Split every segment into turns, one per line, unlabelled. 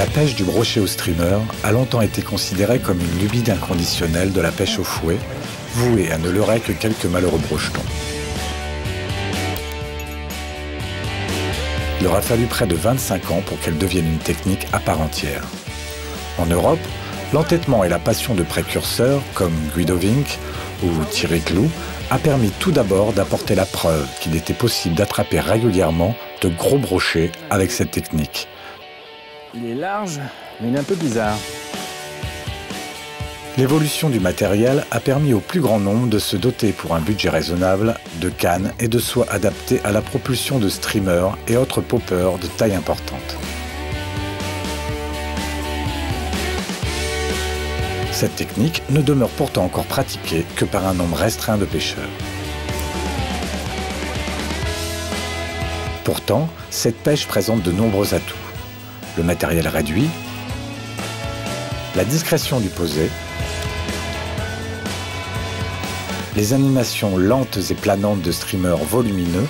La pêche du brochet au streamer a longtemps été considérée comme une lubie inconditionnelle de la pêche au fouet, vouée à ne leurrer que quelques malheureux brochetons. Il aura fallu près de 25 ans pour qu'elle devienne une technique à part entière. En Europe, l'entêtement et la passion de précurseurs comme Guido Vinck ou Thierry Clou a permis tout d'abord d'apporter la preuve qu'il était possible d'attraper régulièrement de gros brochets avec cette technique.
Il est large, mais il est un peu bizarre.
L'évolution du matériel a permis au plus grand nombre de se doter pour un budget raisonnable de cannes et de soies adaptées à la propulsion de streamers et autres poppers de taille importante. Cette technique ne demeure pourtant encore pratiquée que par un nombre restreint de pêcheurs. Pourtant, cette pêche présente de nombreux atouts. Le matériel réduit, la discrétion du posé, les animations lentes et planantes de streamers volumineux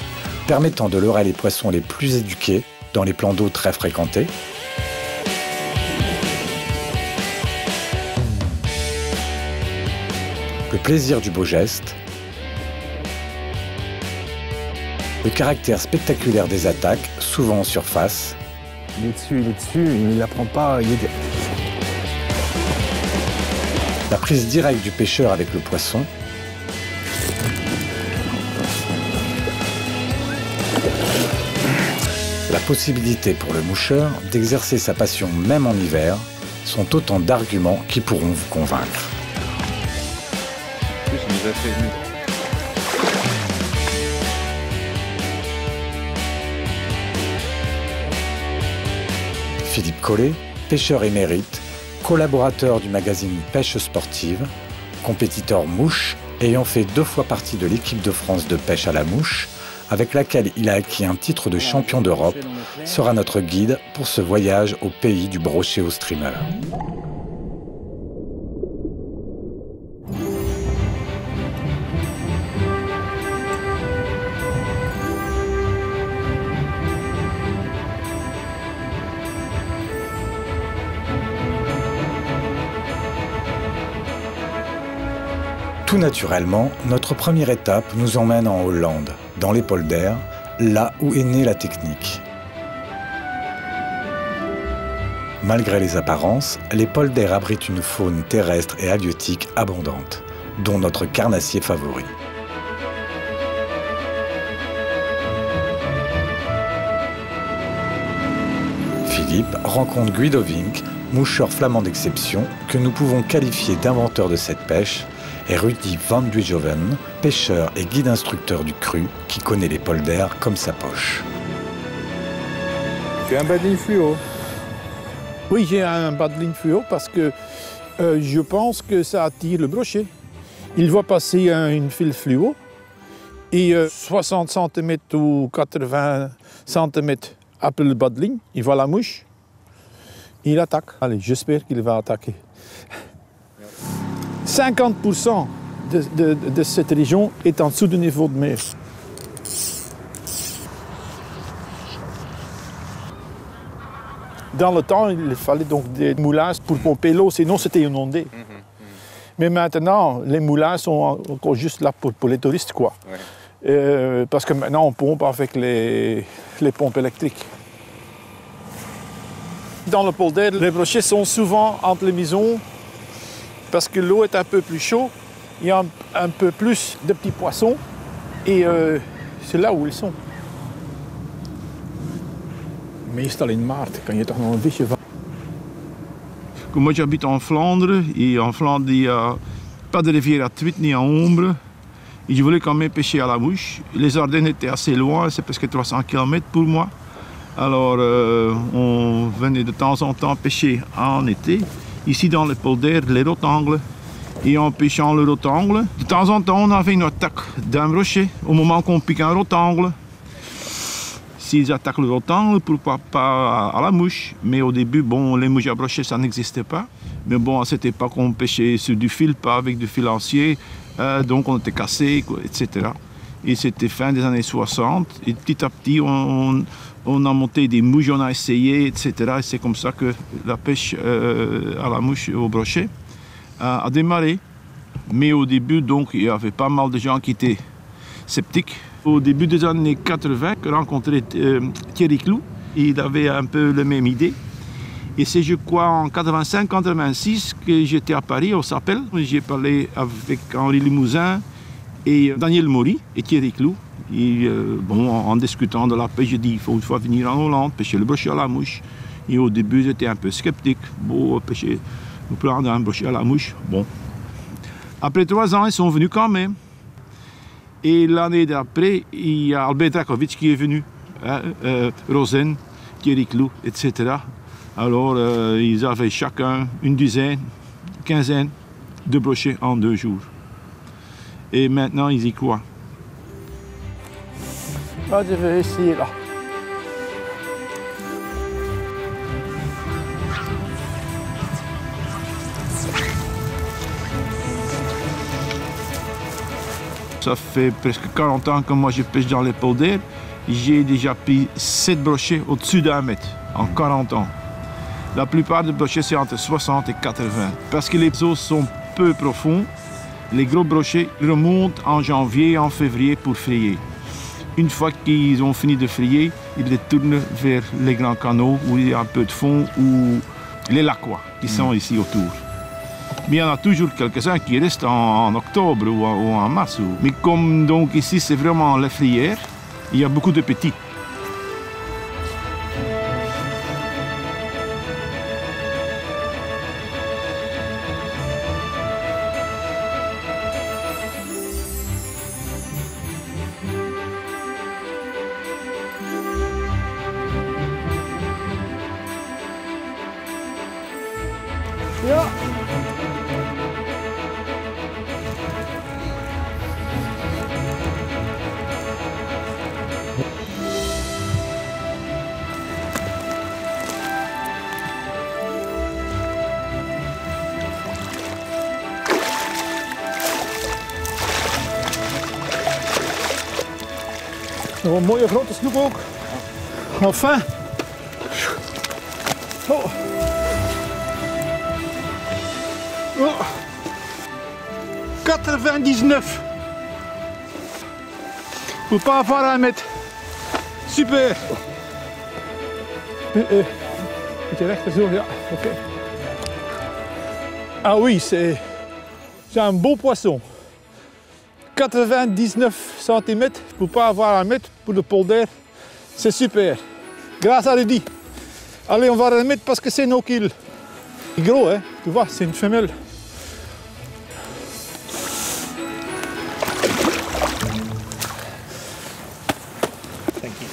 permettant de leurrer les poissons les plus éduqués dans les plans d'eau très fréquentés, le plaisir du beau geste, le caractère spectaculaire des attaques, souvent en surface,
Il est dessus, il ne la prend pas, il est...
la prise directe du pêcheur avec le poisson, la possibilité pour le moucheur d'exercer sa passion même en hiver sont autant d'arguments qui pourront vous convaincre. Philippe Collet, pêcheur émérite, collaborateur du magazine Pêche Sportive, compétiteur mouche ayant fait 2 fois partie de l'équipe de France de pêche à la mouche, avec laquelle il a acquis un titre de champion d'Europe, sera notre guide pour ce voyage au pays du brochet au streamer. Tout naturellement, notre première étape nous emmène en Hollande, dans les polders, là où est née la technique. Malgré les apparences, les polders abritent une faune terrestre et halieutique abondante, dont notre carnassier favori. Philippe rencontre Guido Vinck, moucheur flamand d'exception, que nous pouvons qualifier d'inventeur de cette pêche, et Rudy van Duijhoven, pêcheur et guide instructeur du cru, qui connaît les polders comme sa poche.
Tu as un badling fluo? Oui, j'ai un badling fluo parce que je pense que ça attire le brochet. Il voit passer une fil fluo et 60 cm ou 80 cm après le badling, il voit la mouche, il attaque. Allez, j'espère qu'il va attaquer. 50% de cette région est en dessous du niveau de mer. Dans le temps, il fallait donc des moulins pour pomper l'eau, sinon c'était inondé. Mais maintenant, les moulins sont encore juste là pour les touristes, quoi. Ouais. Parce que maintenant, on pompe avec les pompes électriques. Dans le polder, les brochets sont souvent entre les maisons. Parce que l'eau est un peu plus chaude, il y a un peu plus de petits poissons et c'est là où ils sont. Meestal in maart kan je toch nog een visje vangen. Moi j'habite en Flandre et en Flandre il n'y a pas de rivière à truite ni à ombre. Et je voulais quand même pêcher à la mouche. Les Ardennes étaient assez loin, c'est presque 300 km pour moi. Alors on venait de temps en temps pêcher en été. Ici dans les polders, les rotangles. Et en pêchant le rotangle, de temps en temps on avait une attaque d'un brochet. Au moment qu'on pique un rotangle, s'ils attaquent le rotangle, pourquoi pas à la mouche. Mais au début, bon, les mouches à brochet, ça n'existait pas. Mais bon, à cette époque, on pêchait sur du fil, pas avec du fil acier. Donc on était cassé, etc. Et c'était fin des années 60. Et petit à petit, on a monté des mouches, on a essayé, etc. Et c'est comme ça que la pêche à la mouche au brochet a démarré. Mais au début, donc, il y avait pas mal de gens qui étaient sceptiques. Au début des années 80, j'ai rencontré Thierry Clou. Il avait un peu la même idée. Et c'est, je crois, en 85-86 que j'étais à Paris, au Sapel. J'ai parlé avec Henri Limousin et Daniel Maury et Thierry Clou. Et en discutant de la pêche, j'ai dit il faut venir en Hollande, pêcher le brochet à la mouche. Et au début, j'étais un peu sceptique. Pêcher, prendre un brochet à la mouche. Bon. Après 3 ans, ils sont venus quand même. Et l'année d'après, il y a Albert Drakovic qui est venu. Rosen, Thierry Clou, etc. Alors, ils avaient chacun une dizaine, quinzaine de brochets en 2 jours. Et maintenant, ils y croient.
Ah, je vais essayer là.
Ça fait presque 40 ans que moi je pêche dans les polders. J'ai déjà pris 7 brochets au-dessus d'1 mètre en 40 ans. La plupart des brochets, c'est entre 60 et 80. Parce que les eaux sont peu profonds, les gros brochets remontent en janvier et en février pour frayer. Une fois qu'ils ont fini de frayer, ils les tournent vers les grands canaux où il y a un peu de fond ou les lacs qui sont ici autour. Mais il y en a toujours quelques-uns qui restent en octobre ou en mars. Mais comme donc ici c'est vraiment la filière, il y a beaucoup de petits.
Ja. Nog een mooie grote snoep ook. Enfin. Oh. Oh. 99. Faut pas avoir à mettre. Super. Met je rechter zo, ja. Oké. Ah oui, c'est un beau poisson. 99 cm pour pas avoir à mettre pour le polder, c'est super. Grâce à Rudy. Allez, on va le mettre parce que c'est no kill. C'est gros, hein? Tu vois, c'est une femelle. Thank you.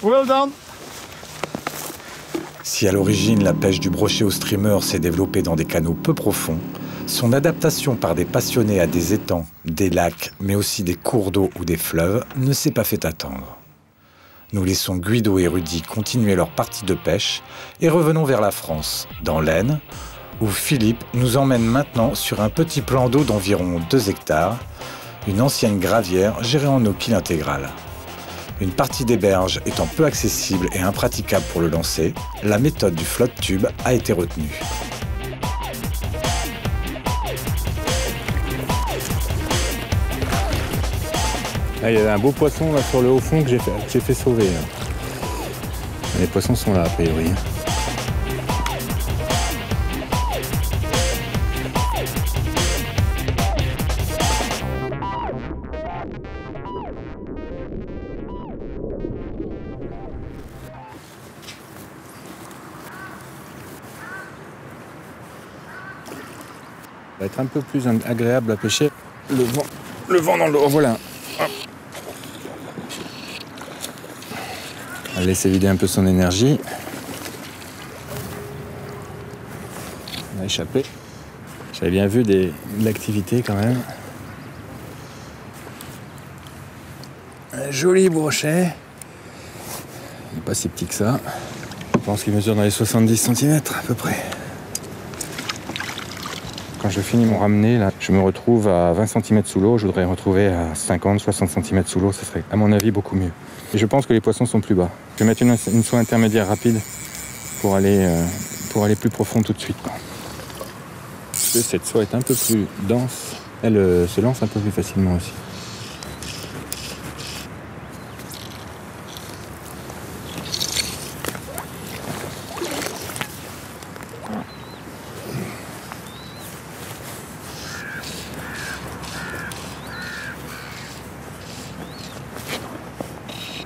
Well done.
Si à l'origine la pêche du brochet au streamer s'est développée dans des canaux peu profonds, son adaptation par des passionnés à des étangs, des lacs, mais aussi des cours d'eau ou des fleuves ne s'est pas fait attendre. Nous laissons Guido et Rudy continuer leur partie de pêche et revenons vers la France, dans l'Aisne, où Philippe nous emmène maintenant sur un petit plan d'eau d'environ 2 hectares, une ancienne gravière gérée en no-kill intégrale. Une partie des berges étant peu accessible et impraticable pour le lancer, la méthode du flotte tube a été retenue.
Là, il y avait un beau poisson là, sur le haut fond que j'ai fait sauver. Là. Les poissons sont là a priori. Ça va être un peu plus agréable à pêcher. Le vent dans l'eau, voilà. On va laisser vider un peu son énergie. On a échappé. J'avais bien vu de l'activité quand même. Un joli brochet. Il n'est pas si petit que ça. Je pense qu'il mesure dans les 70 cm à peu près. Quand je finis mon ramener, là, je Je me retrouve à 20 cm sous l'eau, je voudrais me retrouver à 50-60 cm sous l'eau, ça serait à mon avis beaucoup mieux. Et je pense que les poissons sont plus bas. Je vais mettre une soie intermédiaire rapide pour aller plus profond tout de suite. Parce que cette soie est un peu plus dense, elle se lance un peu plus facilement aussi.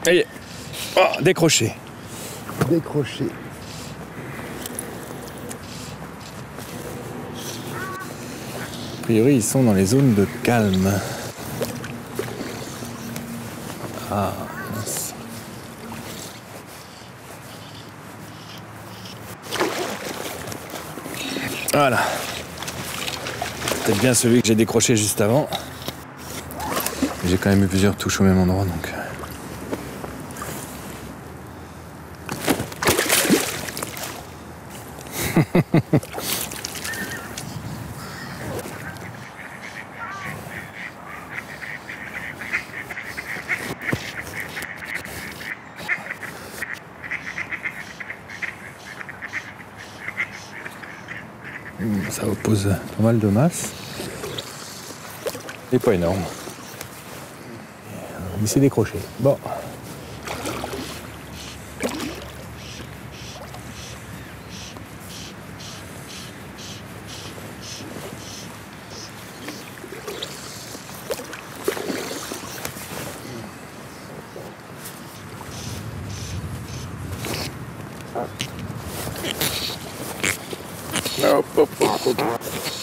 Ça y est. Oh, décroché. Décroché. A priori, ils sont dans les zones de calme. Ah, mince. Voilà. Peut-être bien celui que j'ai décroché juste avant. J'ai quand même eu plusieurs touches au même endroit, donc... Ça oppose pas mal de masse. Et pas énorme. Il s'est décroché. Bon.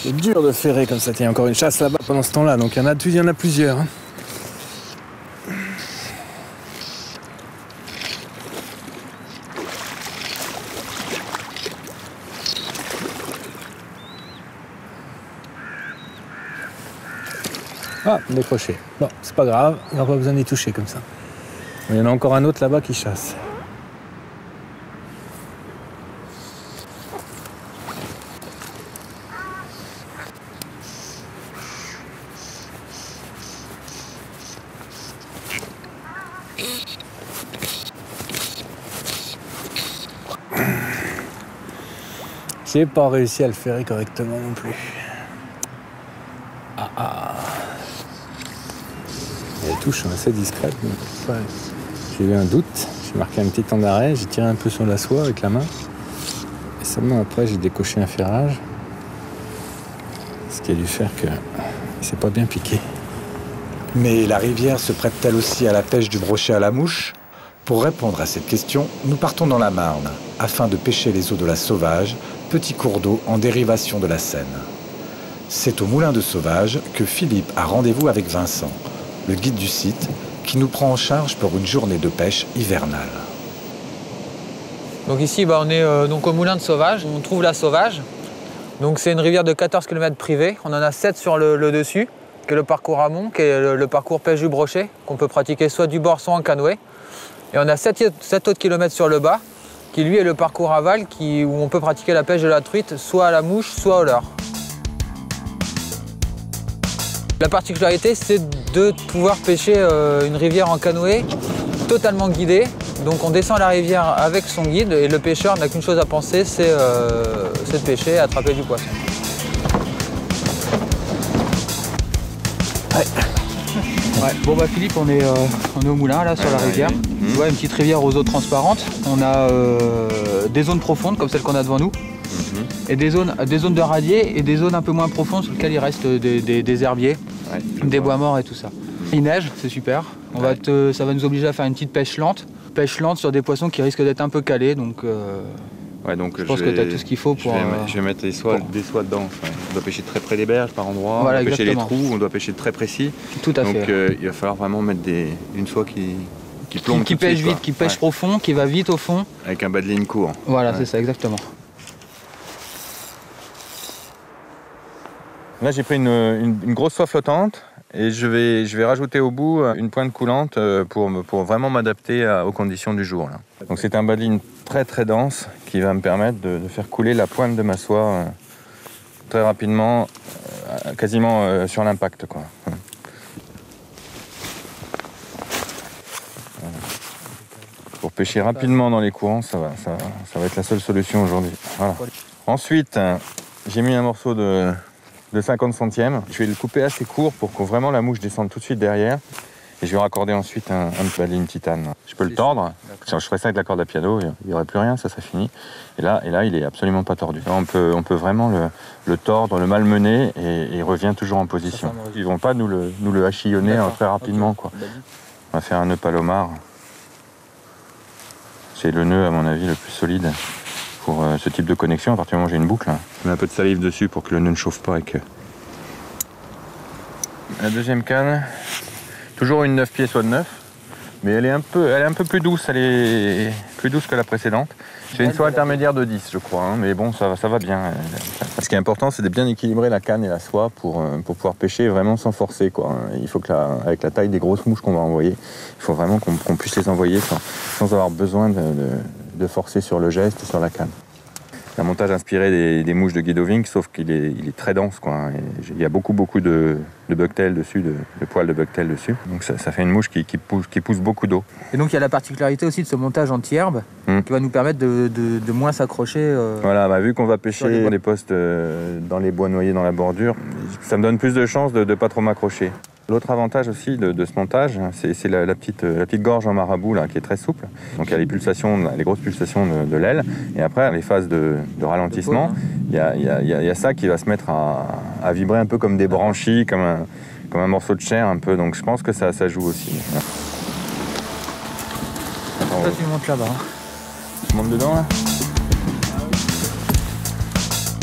C'est dur de ferrer comme ça. Il y a encore une chasse là-bas pendant ce temps-là, donc il y en a plusieurs. Ah, décroché. Bon, c'est pas grave, il n'y aura pas besoin d'y toucher comme ça. Il y en a encore un autre là-bas qui chasse. J'ai pas réussi à le ferrer correctement non plus. Les touches sont assez discrètes. Ouais. J'ai eu un doute, j'ai marqué un petit temps d'arrêt, j'ai tiré un peu sur la soie avec la main. Et seulement après, j'ai décoché un ferrage. Ce qui a dû faire qu'il ne s'est pas bien piqué.
Mais la rivière se prête-t-elle aussi à la pêche du brochet à la mouche ? Pour répondre à cette question, nous partons dans la Marne, afin de pêcher les eaux de la Sauvage, petit cours d'eau en dérivation de la Seine. C'est au Moulin de Sauvage que Philippe a rendez-vous avec Vincent, le guide du site, qui nous prend en charge pour une journée de pêche hivernale.
Donc ici, on est donc au Moulin de Sauvage, on trouve la Sauvage. Donc c'est une rivière de 14 km privée, on en a 7 sur le dessus, qui est le parcours amont, qui est le parcours pêche du brochet, qu'on peut pratiquer soit du bord, soit en canoë. Et on a 7 autres kilomètres sur le bas, qui lui est le parcours aval, où on peut pratiquer la pêche de la truite, soit à la mouche, soit au leurre. La particularité, c'est de pouvoir pêcher une rivière en canoë totalement guidée. Donc on descend la rivière avec son guide et le pêcheur n'a qu'une chose à penser, c'est de pêcher et attraper du poisson. Ouais. Bon Philippe, on est au moulin là sur la rivière. Tu vois, une petite rivière aux eaux transparentes. On a des zones profondes comme celle qu'on a devant nous. Et des zones de radier et des zones un peu moins profondes sur lesquelles il reste des herbiers, des bois morts et tout ça. Il neige, c'est super. Ça va nous obliger à faire une petite pêche lente. Pêche lente sur des poissons qui risquent d'être un peu calés. Donc, je pense que tu as tout ce qu'il faut pour...
Je vais mettre des soies dedans. Enfin, on doit pêcher très près des berges par endroit,
voilà,
on doit pêcher les
exactement.
trous, on doit pêcher très précis.
Tout à fait.
Donc il va falloir vraiment mettre une soie qui plombe
qui pêche vite, qui pêche profond, qui va vite au fond.
Avec un bas de ligne court.
Voilà, c'est ça, exactement.
Là, j'ai pris une grosse soie flottante et je vais rajouter au bout une pointe coulante pour vraiment m'adapter aux conditions du jour. Là. Donc c'est un bas de ligne très très dense qui va me permettre de faire couler la pointe de ma soie très rapidement quasiment sur l'impact, quoi. Pour pêcher rapidement dans les courants, ça va être la seule solution aujourd'hui. Voilà. Ensuite, j'ai mis un morceau de 50 centièmes. Je vais le couper assez court pour que vraiment la mouche descende tout de suite derrière. Et je vais raccorder ensuite un baline titane. Je peux le tordre. Je ferai ça avec la corde à piano, il n'y aurait plus rien, ça serait fini. Et là, il est absolument pas tordu. Là, on peut vraiment le tordre, le malmener et il revient toujours en position. Ils vont pas nous le hachillonner très rapidement, quoi. On va faire un nœud palomar. C'est le nœud, à mon avis, le plus solide pour ce type de connexion. À partir du moment où j'ai une boucle, je mets un peu de salive dessus pour que le nœud ne chauffe pas. La deuxième canne, toujours une 9 pieds, soit de 9, mais elle est un peu plus douce, elle est plus douce que la précédente. C'est une soie intermédiaire de 10, je crois, mais bon, ça va bien. Ce qui est important, c'est de bien équilibrer la canne et la soie pour pouvoir pêcher vraiment sans forcer, quoi. Il faut que avec la taille des grosses mouches qu'on va envoyer, il faut vraiment qu'on puisse les envoyer sans avoir besoin de forcer sur le geste et sur la canne. C'est un montage inspiré des mouches de Guidovink, sauf qu'il est très dense, quoi. Et il y a beaucoup de bucktail dessus, de poils de bucktail dessus. Donc ça fait une mouche qui pousse beaucoup d'eau.
Et donc il y a la particularité aussi de ce montage anti-herbe qui va nous permettre de moins s'accrocher.
Voilà, vu qu'on va pêcher dans des postes dans les bois noyés dans la bordure, ça me donne plus de chances de ne pas trop m'accrocher. L'autre avantage aussi de ce montage, c'est la petite gorge en marabout là, qui est très souple. Donc il y a les grosses pulsations de l'aile. Et après, les phases de ralentissement, il y a ça qui va se mettre à vibrer un peu comme des branchies, comme un morceau de chair un peu. Donc je pense que ça joue aussi.
Toi, tu montes là-bas.
Tu montes dedans là ?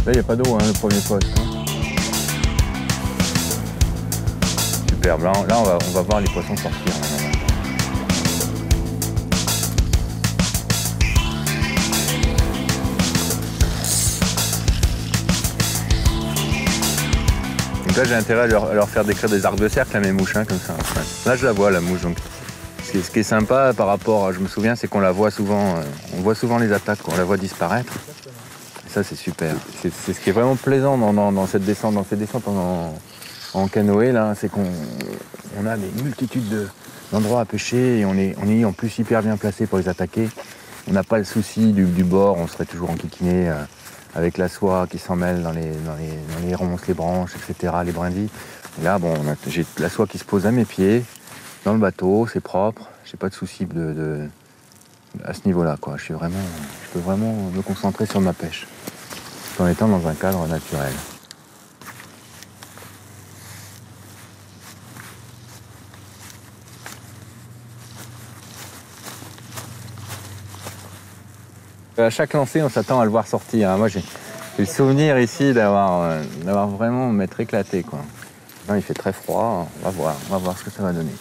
Là, il n'y a pas d'eau, le premier poste. Superbe. Là, on va voir les poissons sortir. Donc là, j'ai intérêt à leur faire décrire des arcs de cercle à mes mouches, comme ça. Là, je la vois, la mouche. Donc, ce qui est sympa par rapport, je me souviens, c'est qu'on la voit souvent. On voit souvent les attaques, on la voit disparaître. Et ça, c'est super. C'est ce qui est vraiment plaisant dans cette descente, ces descentes en canoë, là, c'est qu'on a des multitudes d'endroits à pêcher et on est en plus hyper bien placé pour les attaquer. On n'a pas le souci du bord, on serait toujours enquiquiné avec la soie qui s'en mêle dans les ronces, les branches, etc., les brindilles. Et là, j'ai la soie qui se pose à mes pieds, dans le bateau, c'est propre, j'ai pas de souci à ce niveau-là, quoi. Je peux vraiment me concentrer sur ma pêche, tout en étant dans un cadre naturel. À chaque lancée, on s'attend à le voir sortir. Moi, j'ai le souvenir ici d'avoir vraiment m'être éclaté, quoi. Là, il fait très froid. On va voir ce que ça va donner.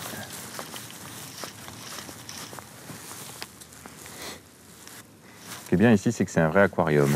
Ce qui est bien ici, c'est que c'est un vrai aquarium.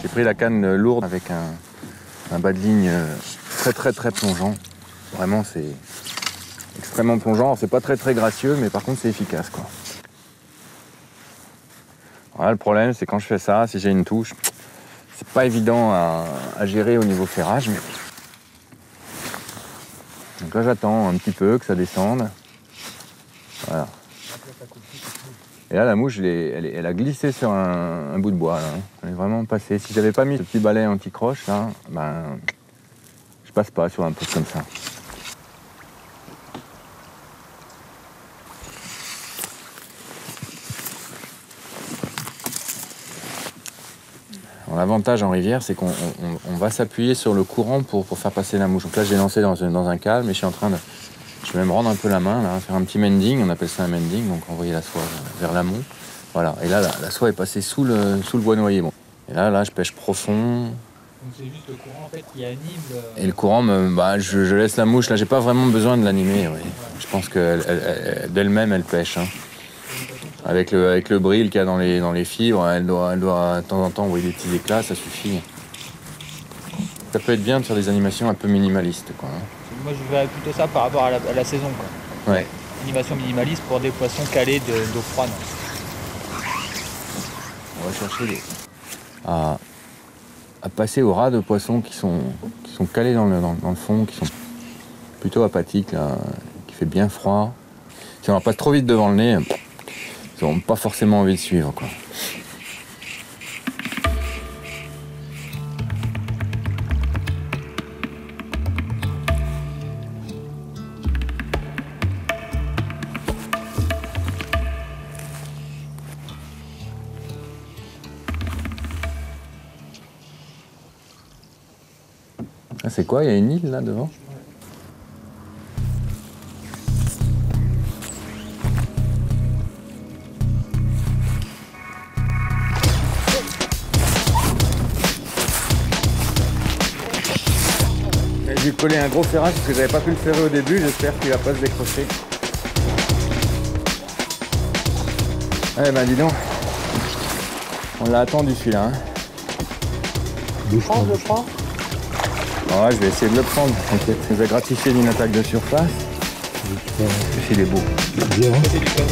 J'ai pris la canne lourde avec un bas de ligne très plongeant. Vraiment, c'est extrêmement plongeant. C'est pas très gracieux, mais par contre, c'est efficace, quoi. Voilà, le problème, c'est quand je fais ça, si j'ai une touche, c'est pas évident à gérer au niveau ferrage. Mais... Donc là, j'attends un petit peu que ça descende. Voilà. Et là, la mouche, elle a glissé sur un bout de bois, là. Elle est vraiment passée. Si j'avais pas mis ce petit balai anti-croche, là, je passe pas sur un poste comme ça. l'avantage en rivière, c'est qu'on va s'appuyer sur le courant pour faire passer la mouche. Donc là, j'ai lancé dans un calme et je suis en train de... Je vais me rendre un peu la main, là, faire un petit mending, on appelle ça un mending, donc envoyer la soie vers l'amont. Voilà, et là, la soie est passée sous le bois noyer. Bon. Et là, je pêche profond.
Donc c'est juste le courant en fait qui anime
Et le courant, je laisse la mouche, là, j'ai pas vraiment besoin de l'animer. Ouais. Je pense d'elle-même, elle pêche. Hein. Avec le bril qu'il y a dans les fibres, elle doit de temps en temps envoyer des petits éclats, ça suffit. Ça peut être bien de faire des animations un peu minimalistes, quoi. Hein.
Moi je verrais plutôt ça par rapport à la saison, quoi.
Ouais.
Animation minimaliste pour des poissons calés d'eau froide.
On va chercher à passer au ras de poissons qui sont calés dans le fond, qui sont plutôt apathiques, là, qui fait bien froid. Si on leur passe trop vite devant le nez, ils n'auront pas forcément envie de suivre, quoi. Ah, c'est quoi? Il y a une île là devant? J'ai dû coller un gros ferrage parce que j'avais pas pu le ferrer au début, j'espère qu'il va pas se décrocher. Eh ben dis donc, on l'a attendu celui-là. Hein.
Je prends.
Ouais, je vais essayer de le prendre, t'inquiète. Il nous a gratifié d'une attaque de surface. Il est beau.
Bien.
C'est du canot,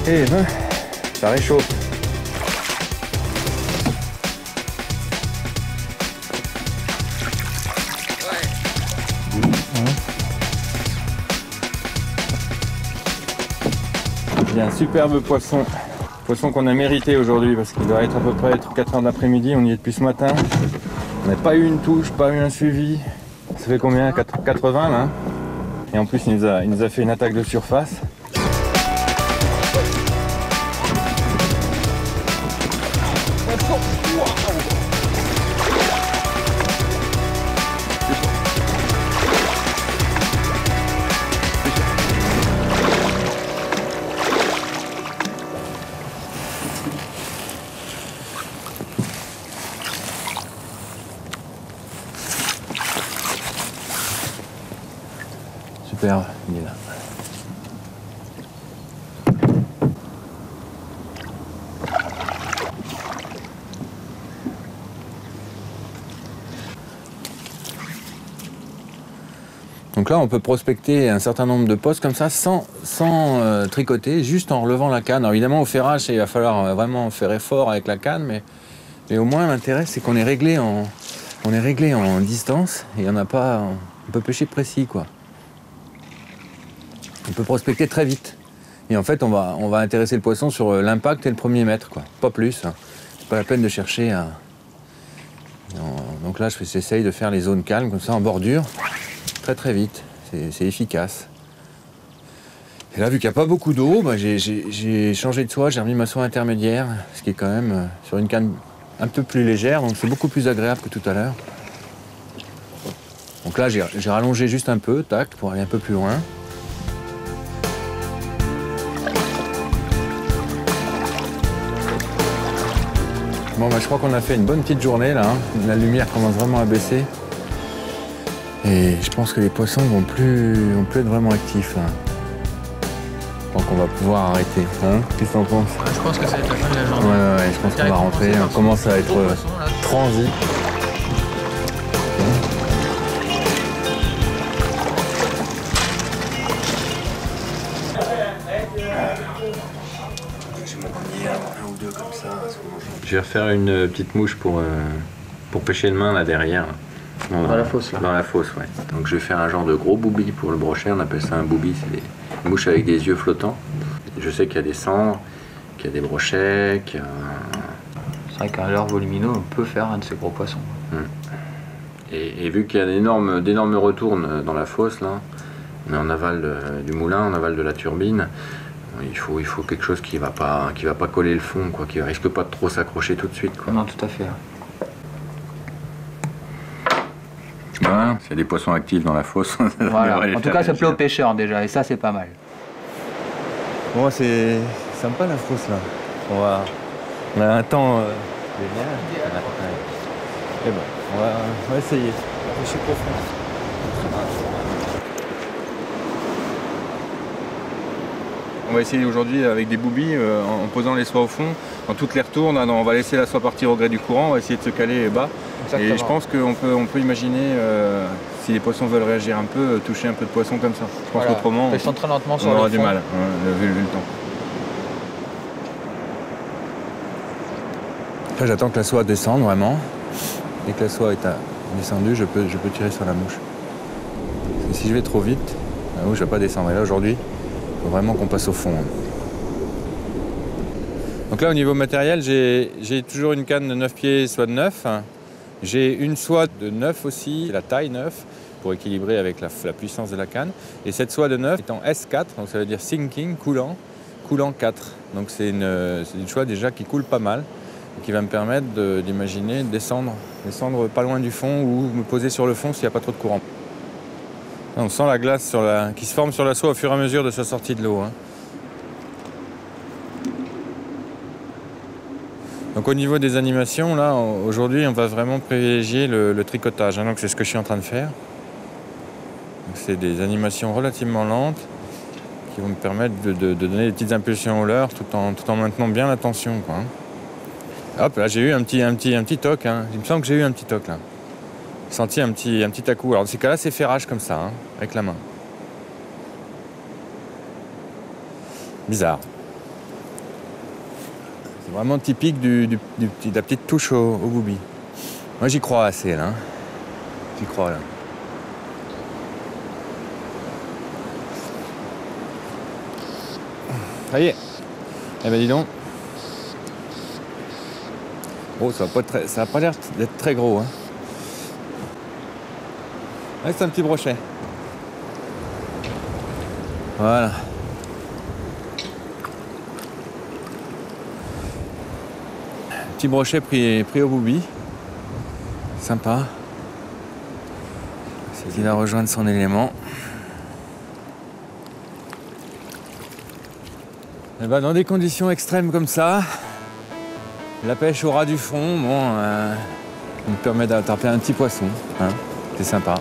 Eh ben, ça réchauffe. Il y a un superbe poisson. Poisson qu'on a mérité aujourd'hui parce qu'il doit être à peu près 4 heures d'après-midi. On y est depuis ce matin. On n'a pas eu une touche, pas eu un suivi. Ça fait combien? 80 là. Et en plus il nous a fait une attaque de surface. Super, il est là. Donc là, on peut prospecter un certain nombre de postes comme ça sans tricoter, juste en relevant la canne. Alors évidemment, au ferrage, il va falloir vraiment faire effort avec la canne, mais au moins l'intérêt, c'est qu'on est réglé en distance et on peut pêcher précis, quoi. On peut prospecter très vite. Et en fait, on va intéresser le poisson sur l'impact et le premier mètre, quoi. Pas plus. Hein. C'est pas la peine de chercher à... Donc là, j'essaye de faire les zones calmes, comme ça, en bordure. Très vite, c'est efficace. Et là, vu qu'il n'y a pas beaucoup d'eau, j'ai changé de soie, j'ai remis ma soie intermédiaire, ce qui est quand même sur une canne un peu plus légère, donc c'est beaucoup plus agréable que tout à l'heure. Donc là, j'ai rallongé juste un peu, tac, pour aller un peu plus loin. Bon, je crois qu'on a fait une bonne petite journée là, hein. La lumière commence vraiment à baisser. Et je pense que les poissons vont plus être vraiment actifs là. Donc on va pouvoir arrêter. Hein? Qu'est-ce que t'en penses?
Je pense que ça va être la fin de la journée.
Ouais, je pense qu'on va rentrer. On commence à être transi. Je vais refaire une petite mouche pour pêcher de main là derrière.
Dans la fosse, là.
Dans la fosse, ouais. Donc je vais faire un genre de gros booby pour le brochet. On appelle ça un booby, c'est des mouches avec des yeux flottants. Je sais qu'il y a des cendres, qu'il y a des brochets, qu'il y a...
C'est vrai qu'à l'heure volumineux, on peut faire un de ces gros poissons.
Et vu qu'il y a d'énormes retournes dans la fosse, là, on est en aval du moulin, en aval de la turbine, il faut quelque chose qui va pas coller le fond, quoi, qui risque pas de trop s'accrocher tout de suite, quoi.
Non, tout à fait.
Voilà, s'il y a des poissons actifs dans la fosse,
Voilà. En tout cas, ça plaît aux pêcheurs déjà, et ça, c'est pas mal.
Bon, c'est sympa la fosse, là. On a un temps génial. Et bon, on va essayer. Je suis profond. On va essayer aujourd'hui avec des boubies, en posant les soies au fond. Dans toutes les retournes, on va laisser la soie partir au gré du courant, on va essayer de se caler bas. Exactement. Et je pense qu'on peut imaginer, si les poissons veulent réagir un peu, toucher un peu de poisson comme ça. Je pense qu'autrement,
on très lentement sur
on aura
le
du
fond.
mal, vu le temps. Là, j'attends que la soie descende vraiment. Dès que la soie est descendue, je peux tirer sur la mouche. Parce que si je vais trop vite, la mouche ne va pas descendre. Et là, aujourd'hui, il faut vraiment qu'on passe au fond. Donc là, au niveau matériel, j'ai toujours une canne de 9 pieds, soit de 9. J'ai une soie de 9 aussi, la taille 9, pour équilibrer avec la puissance de la canne. Et cette soie de 9 est en S4, donc ça veut dire sinking, coulant 4. Donc c'est une soie déjà qui coule pas mal, et qui va me permettre d'imaginer descendre pas loin du fond ou me poser sur le fond s'il n'y a pas trop de courant. On sent la glace qui se forme sur la soie au fur et à mesure de sa sortie de l'eau. Hein. Donc au niveau des animations, là, aujourd'hui, on va vraiment privilégier le tricotage. Hein, donc c'est ce que je suis en train de faire. C'est des animations relativement lentes qui vont me permettre de donner des petites impulsions au leurre tout en maintenant bien la tension, quoi. Hop, là j'ai eu un petit toc. Hein. Il me semble que j'ai eu un petit toc là. J'ai senti un petit à-coup. Alors dans ces cas-là, c'est ferrage comme ça, hein, avec la main. Bizarre. C'est vraiment typique de la petite touche au booby. Moi j'y crois assez là. Hein. J'y crois là. Ça y est. Eh ben dis donc. Oh, ça n'a pas l'air d'être très gros. Hein. Ouais, c'est un petit brochet. Voilà. Petit brochet pris au booby. Sympa. Il va rejoindre son élément. Et ben, dans des conditions extrêmes comme ça, la pêche au ras du fond, bon, me permet d'attraper un petit poisson. Hein. C'est sympa.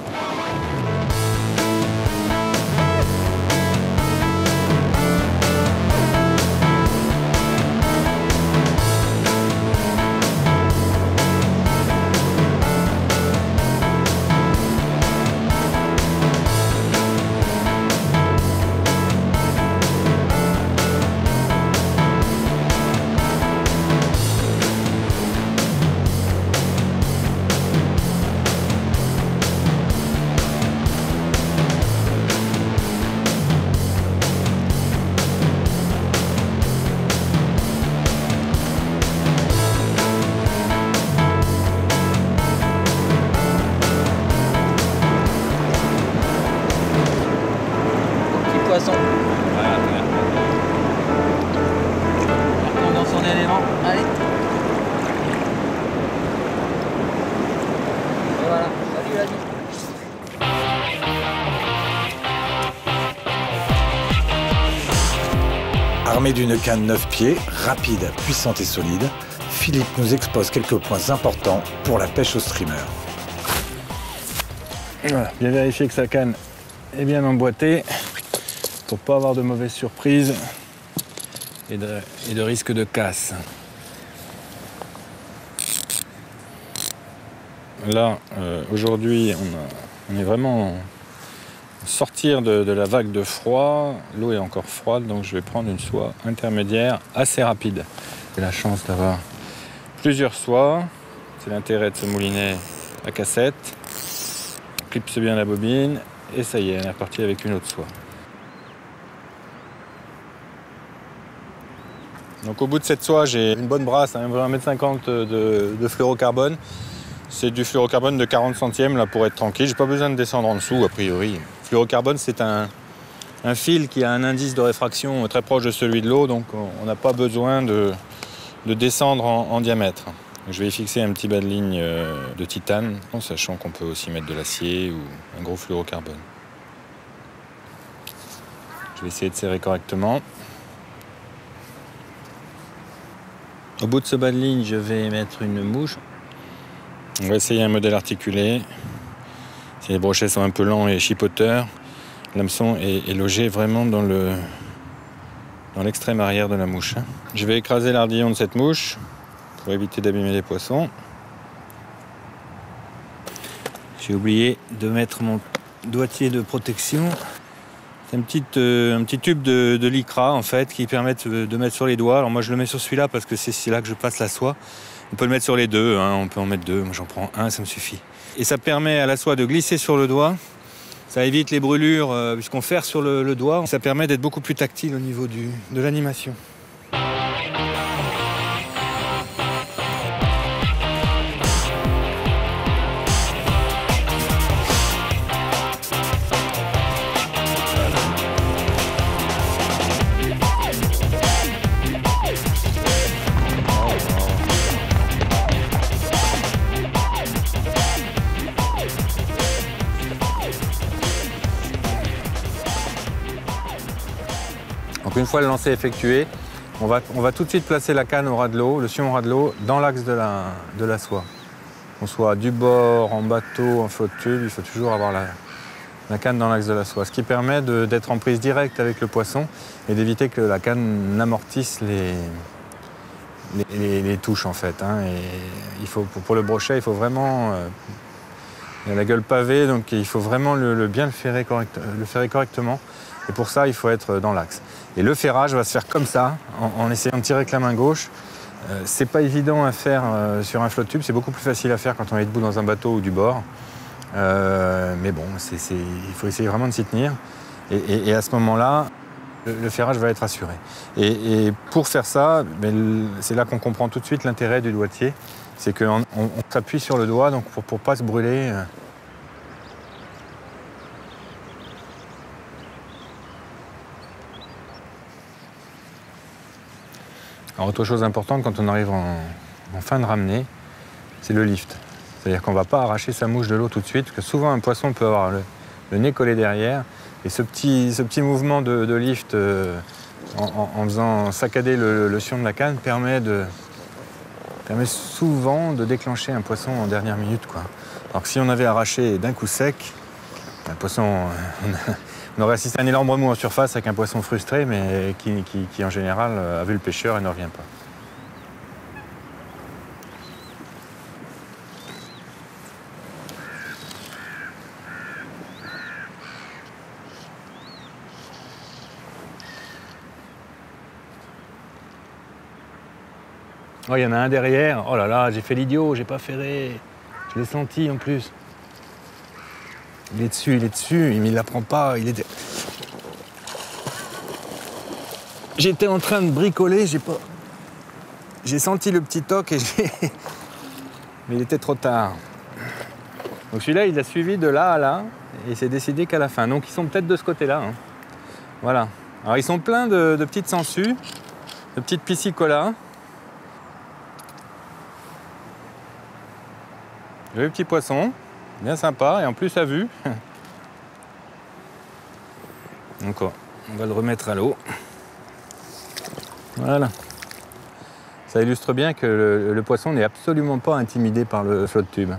Poisson. On est dans son élément. Allez. Et voilà. Salut l'ami.
Armé d'une canne 9 pieds, rapide, puissante et solide, Philippe nous expose quelques points importants pour la pêche au streamer.
Voilà, bien vérifier que sa canne est bien emboîtée pour ne pas avoir de mauvaises surprises et de risque de casse. Là, aujourd'hui, on est vraiment sortir de la vague de froid. L'eau est encore froide, donc je vais prendre une soie intermédiaire assez rapide. J'ai la chance d'avoir plusieurs soies. C'est l'intérêt de ce moulinet à cassette. On clipse bien la bobine et ça y est, on est reparti avec une autre soie. Donc au bout de cette soie, j'ai une bonne brasse, hein, 1,50 m de fluorocarbone. C'est du fluorocarbone de 40 centièmes là, pour être tranquille. J'ai pas besoin de descendre en dessous, a priori. Le fluorocarbone, c'est un fil qui a un indice de réfraction très proche de celui de l'eau, donc on n'a pas besoin de descendre en diamètre. Je vais y fixer un petit bas de ligne de titane, en sachant qu'on peut aussi mettre de l'acier ou un gros fluorocarbone. Je vais essayer de serrer correctement. Au bout de ce bas de ligne, je vais mettre une mouche. On va essayer un modèle articulé. Si les brochets sont un peu lents et chipoteurs, l'hameçon est logé vraiment dans l'extrême arrière de la mouche. Je vais écraser l'ardillon de cette mouche pour éviter d'abîmer les poissons. J'ai oublié de mettre mon doigtier de protection. C'est un petit tube de lycra en fait qui permet de mettre sur les doigts. Alors moi je le mets sur celui-là parce que c'est là que je passe la soie. On peut le mettre sur les deux, hein. On peut en mettre deux. Moi j'en prends un, ça me suffit. Et ça permet à la soie de glisser sur le doigt. Ça évite les brûlures puisqu'on ferre sur le doigt. Ça permet d'être beaucoup plus tactile au niveau de l'animation. Donc une fois le lancer effectué, on va tout de suite placer la canne au ras de l'eau, le sion au ras de l'eau, dans l'axe de la soie. Qu'on soit du bord, en bateau, en flotte tube, il faut toujours avoir la canne dans l'axe de la soie. Ce qui permet d'être en prise directe avec le poisson et d'éviter que la canne n'amortisse les touches en fait. Hein. Et pour le brochet, il faut vraiment... il a la gueule pavée, donc il faut vraiment bien le ferrer correctement. Et pour ça, il faut être dans l'axe. Et le ferrage va se faire comme ça, en essayant de tirer avec la main gauche. C'est pas évident à faire sur un flotte tube, c'est beaucoup plus facile à faire quand on est debout dans un bateau ou du bord. Mais bon, il faut essayer vraiment de s'y tenir. Et à ce moment-là, le ferrage va être assuré. Et pour faire ça, c'est là qu'on comprend tout de suite l'intérêt du doigtier. C'est qu'on s'appuie sur le doigt donc pour ne pas se brûler. Alors, autre chose importante quand on arrive en fin de ramenée, c'est le lift. C'est-à-dire qu'on ne va pas arracher sa mouche de l'eau tout de suite, parce que souvent un poisson peut avoir le nez collé derrière. Et ce petit mouvement de lift en faisant saccader le sion de la canne permet souvent de déclencher un poisson en dernière minute, quoi. Alors que si on avait arraché d'un coup sec, un poisson... On aurait assisté à un énorme remous en surface avec un poisson frustré, mais qui en général a vu le pêcheur et ne revient pas. Oh, il y en a un derrière. Oh là là, j'ai fait l'idiot, j'ai pas ferré. Je l'ai senti en plus. Il est dessus, mais il la prend pas. J'étais en train de bricoler, j'ai senti le petit toc mais il était trop tard. Donc celui-là, il a suivi de là à là et il s'est décidé qu'à la fin. Donc ils sont peut-être de ce côté-là. Hein. Voilà. Alors ils sont pleins de petites sangsues, de petites piscicolas. Joli petit poisson. Bien sympa et en plus à vue. Donc on va le remettre à l'eau. Voilà. Ça illustre bien que le poisson n'est absolument pas intimidé par le flotte tube.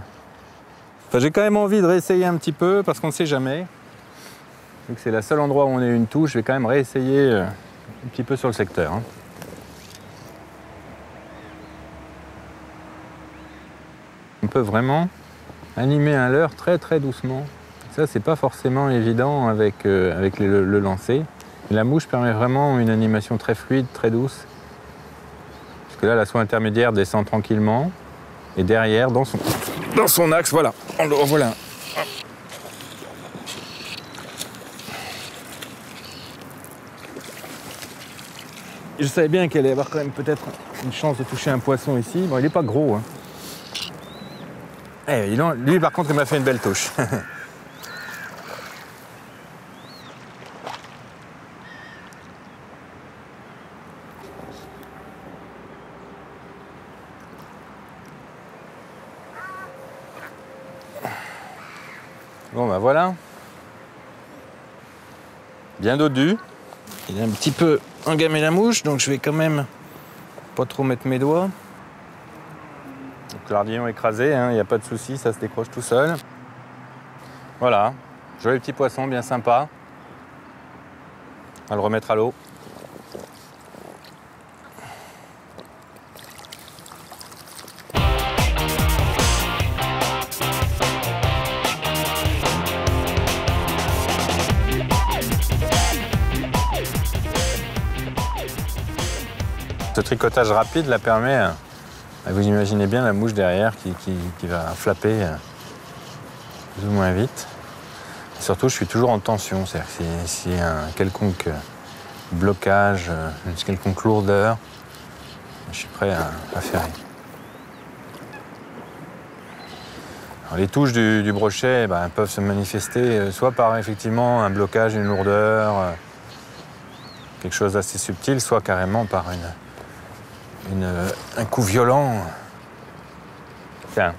Enfin, j'ai quand même envie de réessayer un petit peu parce qu'on ne sait jamais. Vu que c'est le seul endroit où on a une touche, je vais quand même réessayer un petit peu sur le secteur. Hein. On peut vraiment animer un leurre très très doucement. Ça, c'est pas forcément évident avec le lancer. La mouche permet vraiment une animation très fluide, très douce. Parce que là, la soie intermédiaire descend tranquillement. Et derrière, dans son axe, voilà. Voilà. Je savais bien qu'elle allait avoir quand même peut-être une chance de toucher un poisson ici. Bon, il n'est pas gros, hein. Eh, lui, par contre, il m'a fait une belle touche. Bon, ben voilà. Bien dodu. Il est un petit peu engamé la mouche, donc je vais quand même pas trop mettre mes doigts. Donc l'ardillon écrasé, il n'y a pas de souci, ça se décroche tout seul. Voilà, joli petit poisson, bien sympa. On va le remettre à l'eau. Ce tricotage rapide la permet, vous imaginez bien la mouche derrière qui va flapper plus ou moins vite. Et surtout, je suis toujours en tension, c'est-à-dire que s'il y a un quelconque blocage, une quelconque lourdeur, je suis prêt à ferrer. Alors, les touches du brochet peuvent se manifester soit par effectivement un blocage, une lourdeur, quelque chose d'assez subtil, soit carrément par un coup violent. Tiens,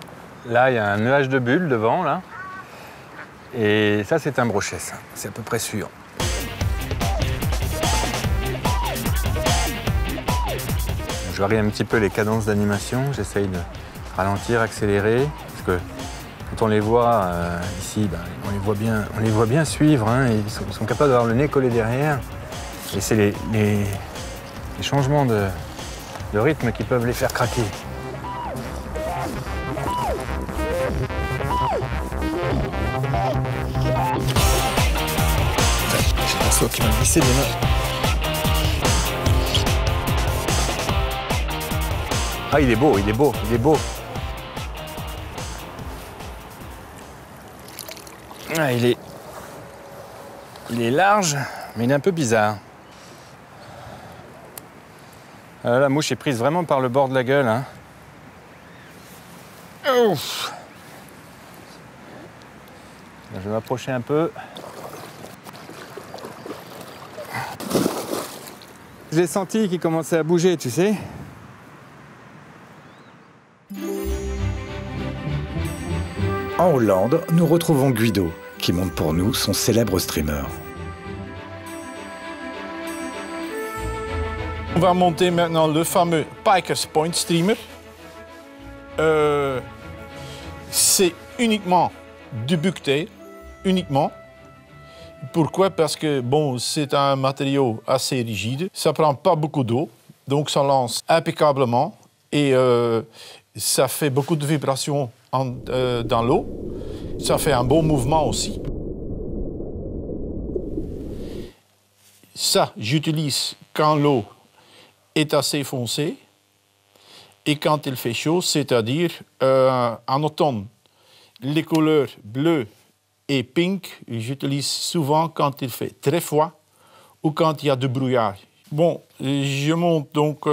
là, il y a un nuage de bulles devant, là. Et ça, c'est un brochet, ça. C'est à peu près sûr. Je varie un petit peu les cadences d'animation. J'essaye de ralentir, accélérer. Parce que quand on les voit ici, on les voit bien suivre. Ils sont capables d'avoir le nez collé derrière. Et c'est les changements de rythme qui peuvent les faire craquer. J'ai un morceau qui m'a glissé des mains. Ah, il est beau, il est beau, il est beau. Ah, il est large, mais il est un peu bizarre. La mouche est prise vraiment par le bord de la gueule. Ouf. Je vais m'approcher un peu. J'ai senti qu'il commençait à bouger, tu sais.
En Hollande, nous retrouvons Guido, qui monte pour nous son célèbre streamer.
On va monter maintenant le fameux Pikers Point Streamer. C'est uniquement du bucktail, uniquement. Pourquoi? Parce que bon, c'est un matériau assez rigide, ça prend pas beaucoup d'eau, donc ça lance impeccablement et ça fait beaucoup de vibrations dans l'eau. Ça fait un bon mouvement aussi. Ça, j'utilise quand l'eau est assez foncée et quand il fait chaud, c'est-à-dire en automne, les couleurs bleues et pink, j'utilise souvent quand il fait très froid ou quand il y a du brouillard. Bon, je monte donc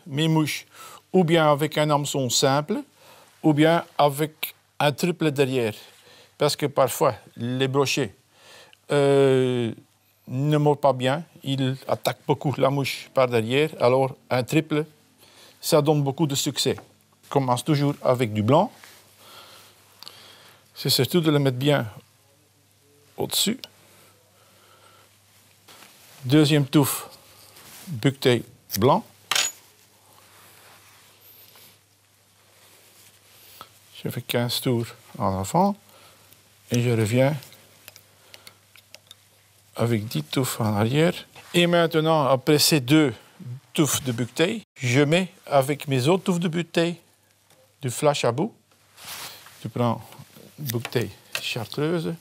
mes mouches ou bien avec un hameçon simple ou bien avec un triple derrière. Parce que parfois, les brochets ne mordent pas bien, ils attaquent beaucoup la mouche par derrière. Alors, un triple, ça donne beaucoup de succès. Je commence toujours avec du blanc. C'est surtout de le mettre bien au-dessus. Deuxième touffe, bucktail blanc. Je fais 15 tours en avant et je reviens avec 10 touffes en arrière. Et maintenant, après ces deux touffes de bucktail, je mets avec mes autres touffes de bucktail du flash à bout. Tu prends bucktail chartreuse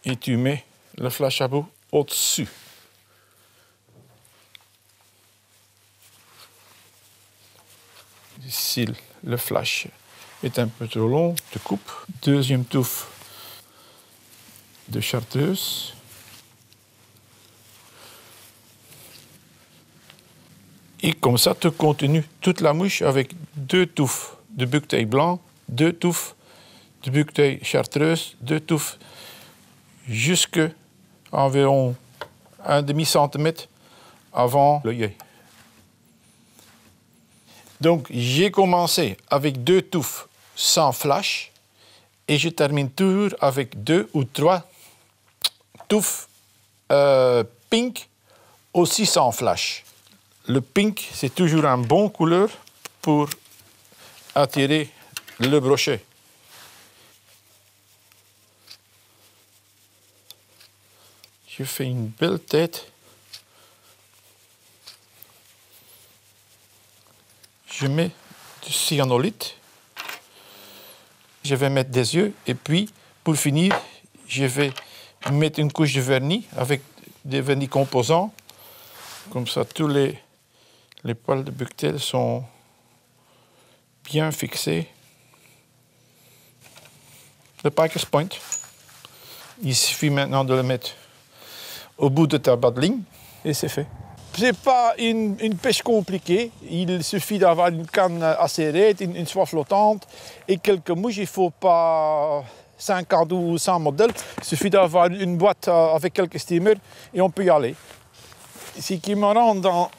et tu mets le flash à bout au-dessus. Si le flash est un peu trop long, tu coupes. Deuxième touffe de chartreuse. Et comme ça, tu continues toute la mouche avec deux touffes de bucktail blanc 2 touffes de buqueteille chartreuse, 2 touffes jusqu'à environ 1,5 centimètre avant l'œillet. Donc j'ai commencé avec 2 touffes sans flash et je termine toujours avec 2 ou 3 touffes pink aussi sans flash. Le pink, c'est toujours une bonne couleur pour attirer le brochet. Je fais une belle tête. Je mets du cyanolite. Je vais mettre des yeux et puis, pour finir, je vais mettre une couche de vernis avec des vernis composants. Comme ça, tous les poils de buquetel sont bien fixés. Le Piker's Point. Il suffit maintenant de le mettre au bout de ta badeline et c'est fait. C'est pas une pêche compliquée. Il suffit d'avoir une canne assez raide, une soie flottante et quelques mouches. Il ne faut pas 50 ou 100 modèles. Il suffit d'avoir une boîte avec quelques steamers et on peut y aller. Ce qui me rend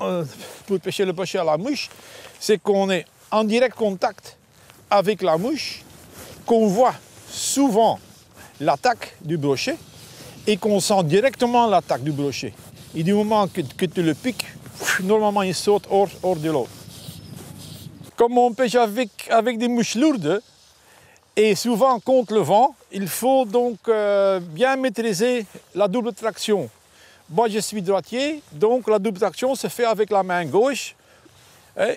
pour pêcher le brochet à la mouche, c'est qu'on est en direct contact avec la mouche, qu'on voit souvent l'attaque du brochet et qu'on sent directement l'attaque du brochet. Et du moment que tu le piques, normalement il saute hors de l'eau. Comme on pêche avec des mouches lourdes et souvent contre le vent, il faut donc bien maîtriser la double traction. Moi je suis droitier, donc la double traction se fait avec la main gauche.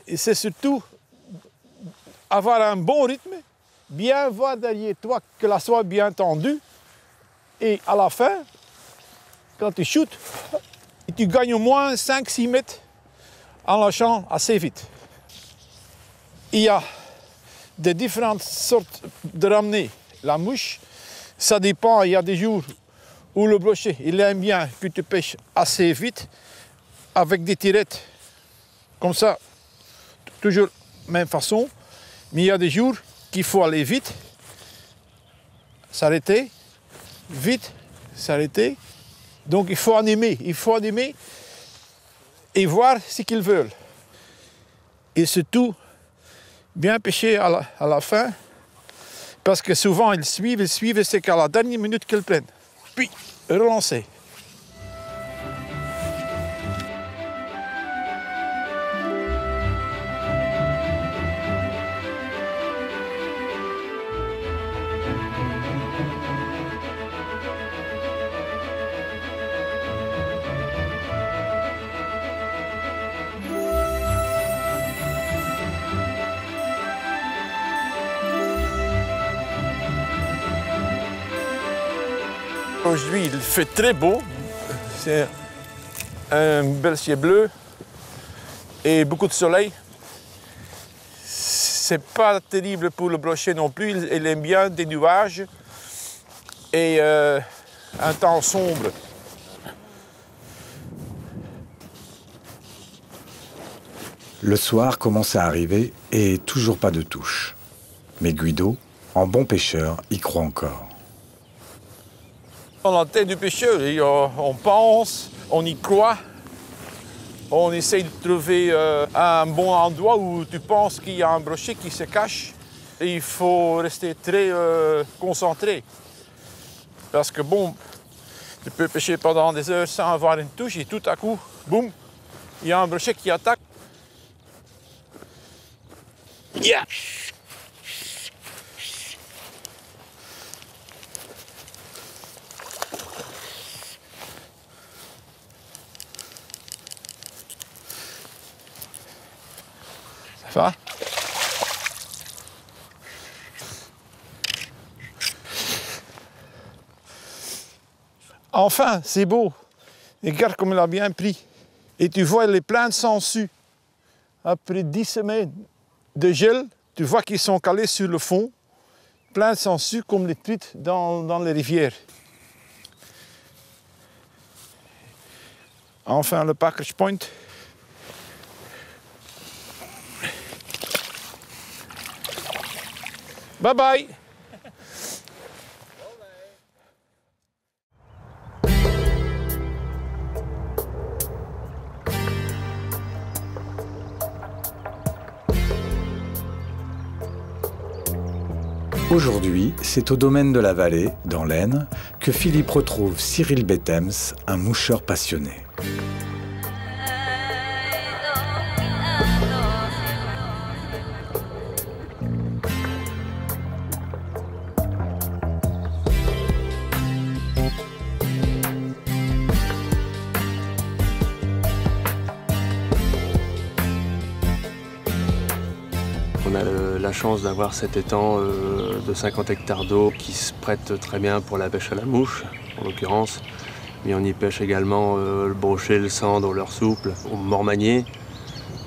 Et c'est surtout avoir un bon rythme, bien voir derrière toi que la soie est bien tendue. Et à la fin, quand tu shootes, tu gagnes au moins 5-6 mètres en lâchant assez vite. Il y a de différentes sortes de ramener la mouche. Ça dépend, il y a des jours où le brochet, il aime bien que tu pêches assez vite avec des tirettes comme ça, toujours même façon. Mais il y a des jours qu'il faut aller vite, s'arrêter, vite, s'arrêter. Donc il faut animer et voir ce qu'ils veulent. Et surtout, bien pêcher à la fin, parce que souvent ils suivent, et c'est qu'à la dernière minute qu'ils prennent. Puis, relancer. Aujourd'hui, il fait très beau. C'est un bel ciel bleu et beaucoup de soleil. C'est pas terrible pour le brochet non plus. Il aime bien des nuages et un temps sombre.
Le soir commence à arriver et toujours pas de touche. Mais Guido, en bon pêcheur, y croit encore.
Dans la tête du pêcheur, on pense, on y croit, on essaye de trouver un bon endroit où tu penses qu'il y a un brochet qui se cache. Et il faut rester très concentré. Parce que bon, tu peux pêcher pendant des heures sans avoir une touche et tout à coup, boum, il y a un brochet qui attaque. Yeah! Ça va? Enfin, c'est beau. Regarde comme il a bien pris. Et tu vois, il est plein de sangsues. Après 10 semaines de gel, tu vois qu'ils sont calés sur le fond. Plein de sangsues comme les truites dans les rivières. Enfin, le Piker's Point. Bye bye.
Aujourd'hui, c'est au domaine de la Vallée, dans l'Aisne, que Philippe retrouve Cyril Bettems, un moucheur passionné.
On a la chance d'avoir cet étang de 50 hectares d'eau qui se prête très bien pour la pêche à la mouche, en l'occurrence. Mais on y pêche également le brochet, le sandre, au leurre souple, au mormagnier.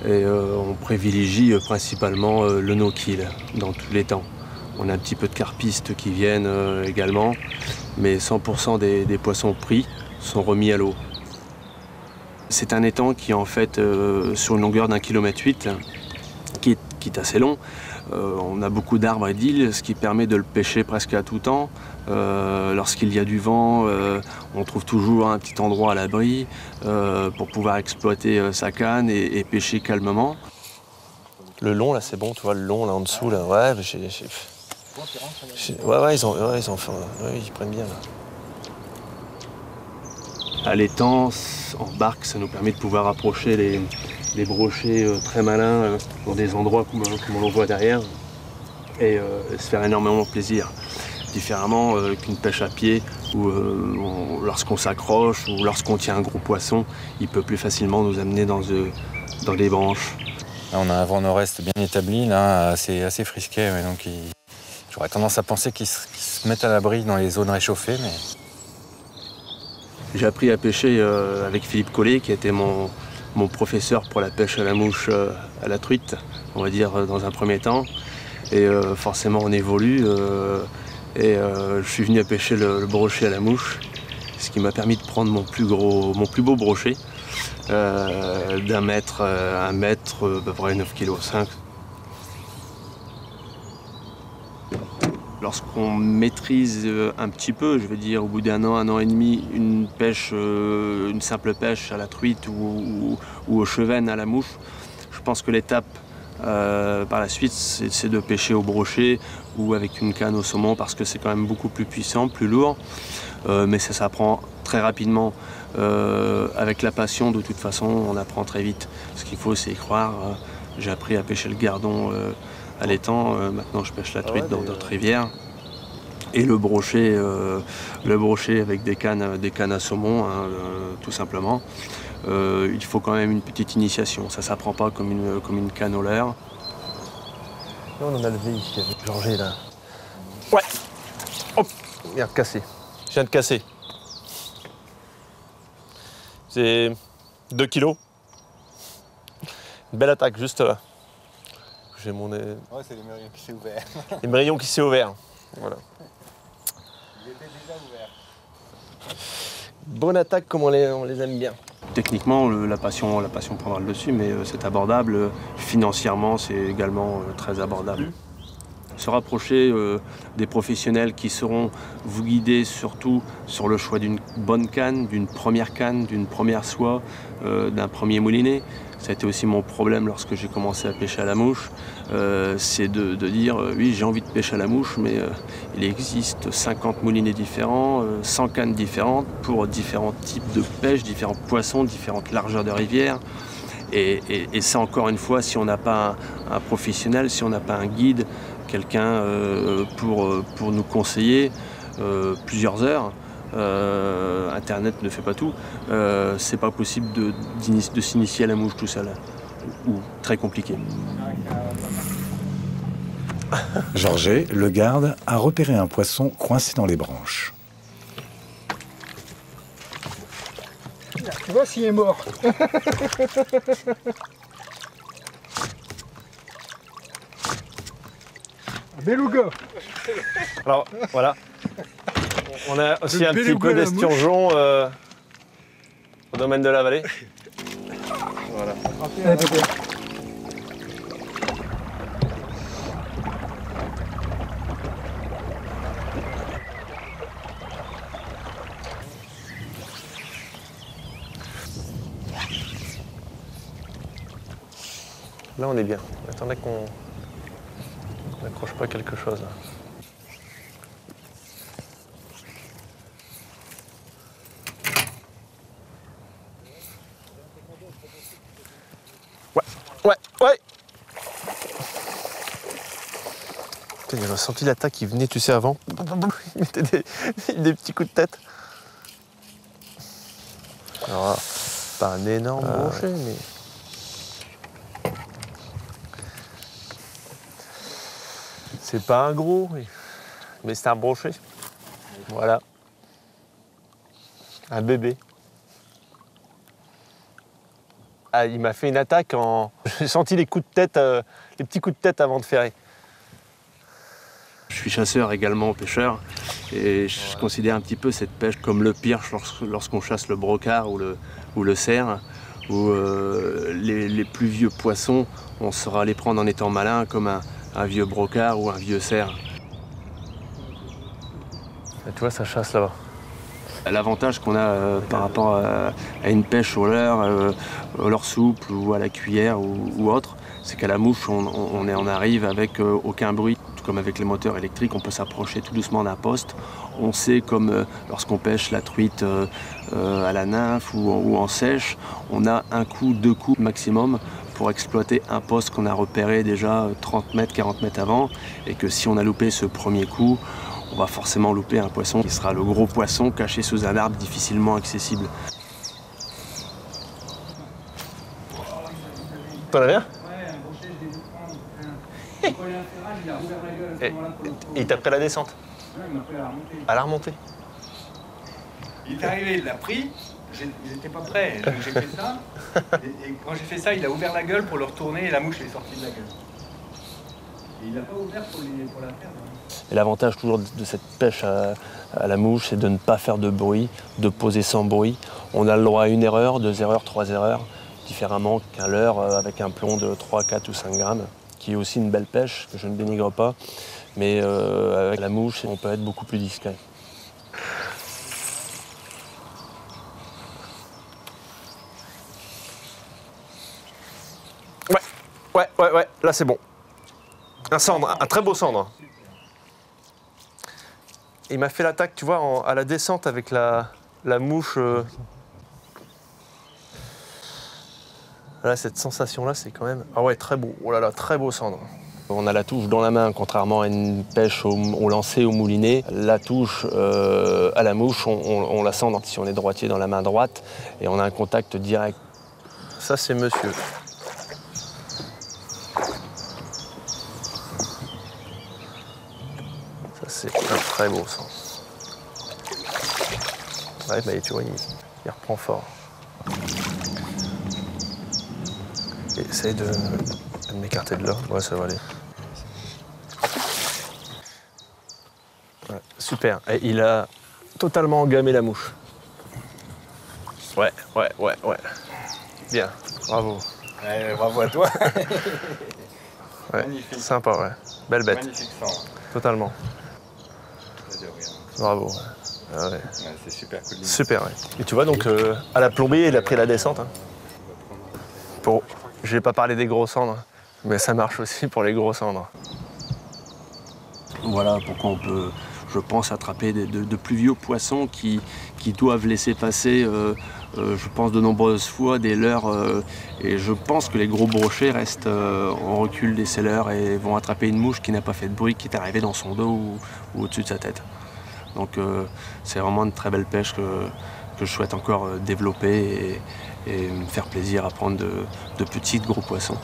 Et on privilégie principalement le no-kill dans tous les temps. On a un petit peu de carpistes qui viennent également, mais 100% des poissons pris sont remis à l'eau. C'est un étang qui est en fait sur une longueur d'1,8 km, qui est assez long. On a beaucoup d'arbres et d'îles, ce qui permet de le pêcher presque à tout temps. Lorsqu'il y a du vent, on trouve toujours un petit endroit à l'abri pour pouvoir exploiter sa canne et pêcher calmement.
Le long, là, c'est bon, tu vois, le long, là, en dessous, là, ouais, ouais, ils prennent bien, là.
À l'étang, en barque, ça nous permet de pouvoir approcher les brochets très malins dans des endroits comme on le voit derrière et se faire énormément plaisir. Différemment qu'une pêche à pied où lorsqu'on s'accroche ou lorsqu'on tient un gros poisson, il peut plus facilement nous amener dans des branches.
Là, on a un vent nord-est bien établi, là, assez frisquet, ouais, donc j'aurais tendance à penser qu'ils se mettent à l'abri dans les zones réchauffées. Mais...
J'ai appris à pêcher avec Philippe Collet, qui était mon professeur pour la pêche à la mouche, à la truite, on va dire, dans un premier temps. Et forcément, on évolue. Je suis venu à pêcher le brochet à la mouche, ce qui m'a permis de prendre mon plus beau brochet, d'un mètre, à peu près 9,5 kg. Lorsqu'on maîtrise un petit peu, je veux dire, au bout d'un an et demi, une simple pêche à la truite ou au chevenne à la mouche, je pense que l'étape par la suite, c'est de pêcher au brochet ou avec une canne au saumon parce que c'est quand même beaucoup plus puissant, plus lourd. Mais ça s'apprend très rapidement. Avec la passion, de toute façon, on apprend très vite. Ce qu'il faut, c'est y croire. J'ai appris à pêcher le gardon à l'étang. Maintenant, je pêche la truite dans d'autres rivières. Et le brochet avec des cannes à saumon, hein, tout simplement. Il faut quand même une petite initiation. Ça ne s'apprend pas comme une canne au leurre.
Là, on en a levé ici avec Georges, là.
Ouais. Hop.
Regarde, cassé. Je viens de casser. C'est 2 kilos. Une belle attaque, juste là. J'ai mon nez.
Ouais, c'est l'émerillon qui s'est ouvert.
L'émerillon qui s'est ouvert. Voilà.
Il était déjà ouvert.
Bonne attaque comme on les aime bien.
Techniquement, la passion prendra le dessus, mais c'est abordable. Financièrement, c'est également très abordable. Se rapprocher des professionnels qui sauront vous guider surtout sur le choix d'une bonne canne, d'une première soie, d'un premier moulinet. Ça a été aussi mon problème lorsque j'ai commencé à pêcher à la mouche. C'est de dire, oui, j'ai envie de pêcher à la mouche, mais il existe 50 moulinets différents, 100 cannes différentes pour différents types de pêche, différents poissons, différentes largeurs de rivière. Et ça, encore une fois, si on n'a pas un professionnel, si on n'a pas un guide, quelqu'un pour nous conseiller plusieurs heures, Internet ne fait pas tout, c'est pas possible de s'initier à la mouche tout seul, ou très compliqué.
Georges, le garde, a repéré un poisson coincé dans les branches.
Tu vois s'il est mort. Beluga.
Alors, voilà. On a aussi un petit peu d'esturgeon au domaine de la vallée. Voilà. Là, on est bien. Attendez qu'on n'accroche pas quelque chose. Là. Ouais. J'ai senti l'attaque qui venait, tu sais, avant. Il mettait des petits coups de tête. Alors là, pas un énorme brochet, mais... C'est pas un gros, mais c'est un brochet. Voilà. Un bébé. Ah, il m'a fait une attaque en... J'ai senti les coups de tête, les petits coups de tête avant de ferrer. Je suis chasseur également, pêcheur, et je considère un petit peu cette pêche comme le pirche lorsqu'on chasse le brocard ou le cerf, où les plus vieux poissons, on saura les prendre en étant malin, comme un vieux brocard ou un vieux cerf. Et tu vois, ça chasse là-bas. L'avantage qu'on a par rapport à une pêche au leurre souple ou à la cuillère ou autre, c'est qu'à la mouche, on arrive avec aucun bruit. Tout comme avec les moteurs électriques, on peut s'approcher tout doucement d'un poste. On sait, comme lorsqu'on pêche la truite à la nymphe ou en sèche, on a un coup, 2 coups maximum pour exploiter un poste qu'on a repéré déjà 30 mètres, 40 mètres avant, et que si on a loupé ce premier coup, on va forcément louper un poisson qui sera le gros poisson caché sous un arbre difficilement accessible. T'en as bien ? Et il t'a pris la descente?
Ouais, il m'a pris à la remontée.
À la remontée?
Il est arrivé, il l'a pris, j'étais pas prêt, donc j'ai fait ça. Et quand j'ai fait ça, il a ouvert la gueule pour le retourner et la mouche est sortie de la gueule. Et il n'a pas ouvert pour la faire.
Et l'avantage toujours de cette pêche à la mouche, c'est de ne pas faire de bruit, de poser sans bruit. On a le droit à 1 erreur, 2 erreurs, 3 erreurs, différemment qu'un leurre avec un plomb de 3, 4 ou 5 grammes, qui est aussi une belle pêche, que je ne dénigre pas. Mais avec la mouche, on peut être beaucoup plus discret. Ouais, là c'est bon. Un cendre, un très beau cendre. Il m'a fait l'attaque, tu vois, à la descente avec la mouche. Là, cette sensation-là, c'est quand même... Ah ouais, très beau. Oh là là, très beau cendre. On a la touche dans la main, contrairement à une pêche au lancer, au moulinet. La touche à la mouche, on la sent si on est droitier dans la main droite, et on a un contact direct. Ça, c'est monsieur. Ça, c'est un très beau sang. Ouais, bah, tu vois, il reprend fort. Essaye de m'écarter de là. Ouais, ça va aller. Ouais, super. Et il a totalement engamé la mouche. Ouais. Bien, bravo.
Ouais, bravo à toi.
Ouais,
magnifique.
Sympa, ouais. Belle bête.
Magnifique sang.
Totalement. Bravo. Ah ouais.
Ouais, c'est super cool.
Super, ouais. Et tu vois, donc, à la plomberie, il a pris la descente. Hein. Je n'ai pas parlé des gros cendres, mais ça marche aussi pour les gros cendres. Voilà pourquoi on peut, je pense, attraper de plus vieux poissons qui doivent laisser passer, je pense, de nombreuses fois des leurres. Et je pense que les gros brochets restent en recul des sellers et vont attraper une mouche qui n'a pas fait de bruit, qui est arrivée dans son dos ou au-dessus de sa tête. Donc c'est vraiment une très belle pêche que je souhaite encore développer et me faire plaisir à prendre de petits, de gros poissons.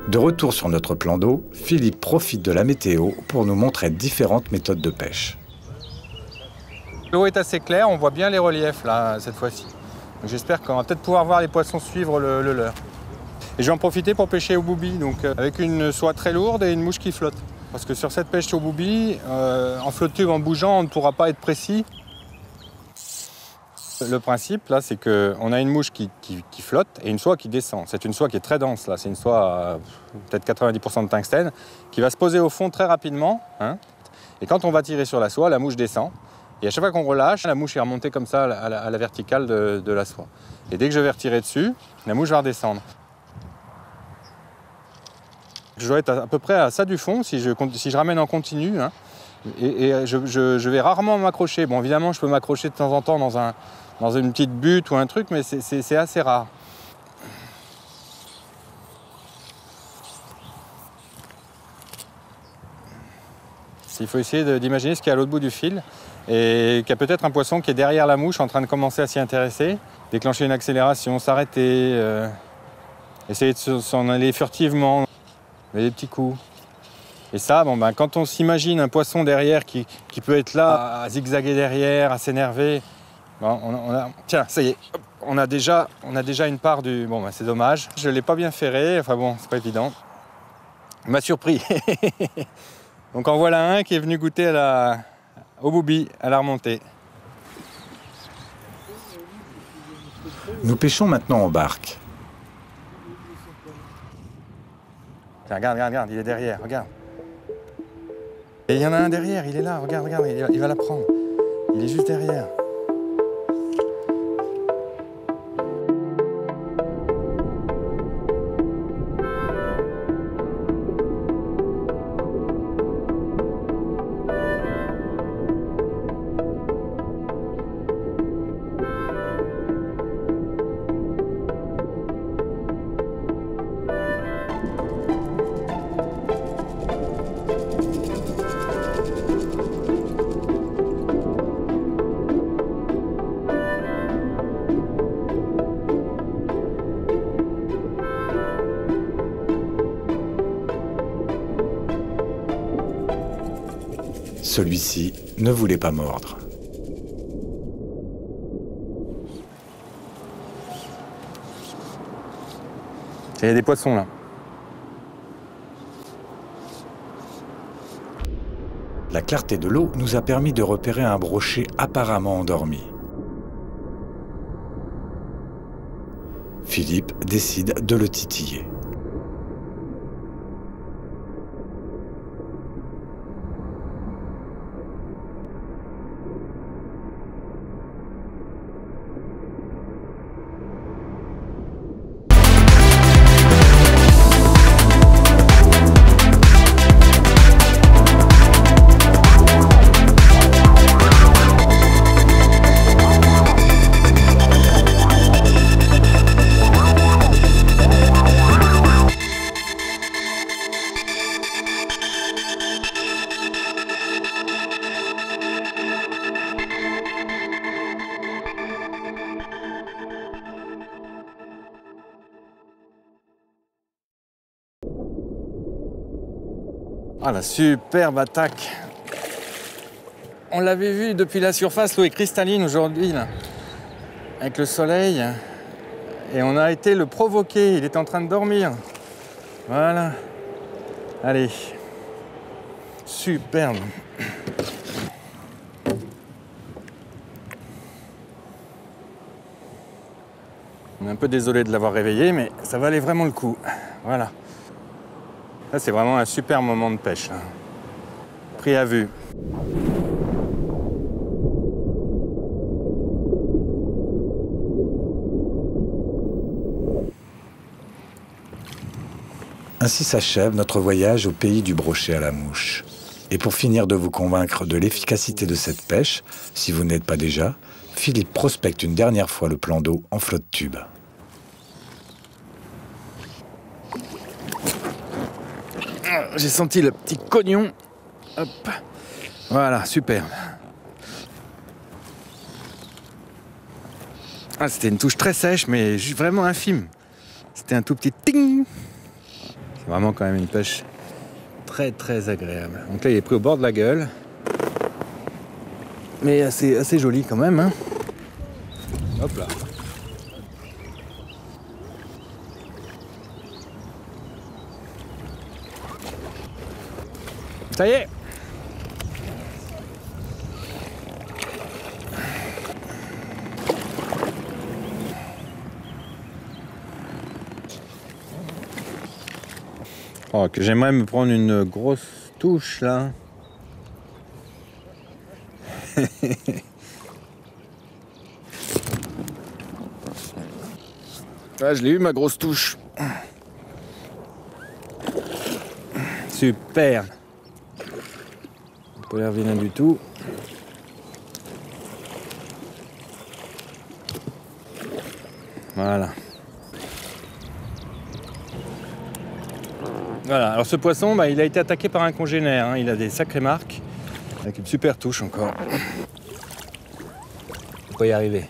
De retour sur notre plan d'eau, Philippe profite de la météo pour nous montrer différentes méthodes de pêche.
L'eau est assez claire, on voit bien les reliefs là cette fois-ci. J'espère qu'on va peut-être pouvoir voir les poissons suivre le leurre. Et je vais en profiter pour pêcher au booby, donc avec une soie très lourde et une mouche qui flotte. Parce que sur cette pêche au booby, en flotte tube, en bougeant, on ne pourra pas être précis. Le principe, là, c'est qu'on a une mouche qui flotte et une soie qui descend. C'est une soie qui est très dense, là. C'est une soie, peut-être 90% de tungstène, qui va se poser au fond très rapidement. Hein. Et quand on va tirer sur la soie, la mouche descend. Et à chaque fois qu'on relâche, la mouche est remontée comme ça à la verticale de la soie. Et dès que je vais retirer dessus, la mouche va redescendre. Je dois être à peu près à ça du fond, si je ramène en continu. Hein. Et je vais rarement m'accrocher. Bon, évidemment, je peux m'accrocher de temps en temps dans une petite butte ou un truc, mais c'est assez rare. Il faut essayer d'imaginer ce qu'il y a à l'autre bout du fil et qu'il y a peut-être un poisson qui est derrière la mouche en train de commencer à s'y intéresser, déclencher une accélération, s'arrêter, essayer de s'en aller furtivement, avec des petits coups. Et ça, bon, ben, quand on s'imagine un poisson derrière qui peut être là, à zigzaguer derrière, à s'énerver, bon, tiens, ça y est, on a déjà une part du... Bon, ben, c'est dommage. Je ne l'ai pas bien ferré, enfin bon, c'est pas évident. Il m'a surpris. Donc en voilà un qui est venu goûter au booby, à la remontée.
Nous pêchons maintenant en barque.
Tiens, regarde, il est derrière, regarde. Et il y en a un derrière, il est là, regarde, il va la prendre. Il est juste derrière.
Celui-ci ne voulait pas mordre.
Il y a des poissons là.
La clarté de l'eau nous a permis de repérer un brochet apparemment endormi. Philippe décide de le titiller.
Ah, la superbe attaque. On l'avait vu depuis la surface, l'eau est cristalline aujourd'hui, là, avec le soleil. Et on a été le provoquer, il est en train de dormir. Voilà. Allez. Superbe. On est un peu désolé de l'avoir réveillé, mais ça valait vraiment le coup. Voilà. Là, c'est vraiment un super moment de pêche. Hein. Pris à vue.
Ainsi s'achève notre voyage au pays du brochet à la mouche. Et pour finir de vous convaincre de l'efficacité de cette pêche, si vous n'êtes pas déjà, Philippe prospecte une dernière fois le plan d'eau en flotte tube.
J'ai senti le petit cognon. Hop. Voilà, superbe. Ah, c'était une touche très sèche, mais vraiment infime. C'était un tout petit ting. C'est vraiment quand même une pêche très très agréable. Donc là, il est pris au bord de la gueule. Mais assez joli quand même. Hein. Hop là. Ça y est. Oh, que j'aimerais me prendre une grosse touche là. Ah, je l'ai eu ma grosse touche. Super. Pas l'air vilain du tout. Voilà. Voilà, alors ce poisson, bah, il a été attaqué par un congénère, hein. Il a des sacrées marques, avec une super touche encore. On peut y arriver.